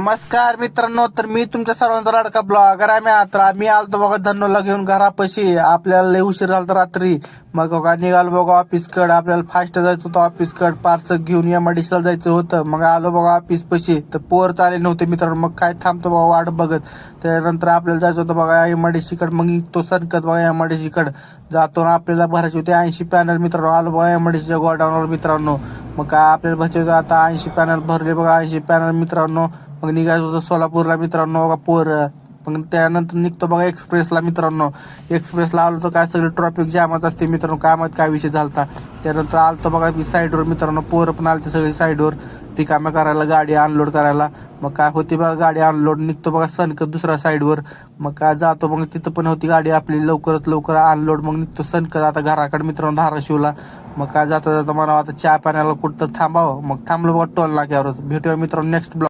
नमस्कार मित्रांनो, तर मी तुमच्या सर्वांचा लाडका ब्लॉगर आहे. तर आम्ही आलतो बघा धन्नोला घेऊन घरापाशी. आपल्याला लय उशीर झाला रात्री. मग बघा निघालो बघा ऑफिसकडे. आपल्याला फास्ट जायचं होतं ऑफिसकडे, पार्सल घेऊन एमआयडीसीला जायचं होतं. मग आलो बघा ऑफिस पशी, तर पोर चाले नव्हते मित्रांनो. मग काय थांबतो बघा वाट बघत. त्यानंतर आपल्याला जायचं होतं बघा एमआयडीसीकडे. मग तो सरकत बघा एमआयडीसीकडे जातो ना. आपल्याला भरायचे होते 80 पॅनल मित्रांनो. आलो बघा एमआयडीसीच्या गोडाऊनवर मित्रांनो. मग काय आपल्याला भरायचे होते आता 80 पॅनल भरले बघा 80 पॅनल मित्रांनो. मग निघायचं होतं सोलापूरला मित्रांनो बघा पोरं. मग त्यानंतर निघतो बघा एक्सप्रेसला मित्रांनो. एक्सप्रेसला आलो तर काय सगळी ट्रॉफिक जामच असते मित्रांनो. काय माहित काय विषय झालता. त्यानंतर आलतो बघा मी साईडवर मित्रांनो. पोरं पण आलते सगळी साईडवर रिकाम्या करायला, गाडी अनलोड करायला. मग काय होती बघा गाडी अनलोड. निघतो बघा सनकत दुसऱ्या साईडवर. मग काय जातो मग तिथं पण होती गाडी आपली लवकरात लवकर अनलोड. मग निघतो सनकत आता घराकडे मित्रांनो धाराशिवला. मग काय जाता जाता मला आता चहा पाण्याला कुठं थांबावं. मग थांबलो बघा टोल नाक्यावर. भेटूया मित्रांनो नेक्स्ट ब्लॉग.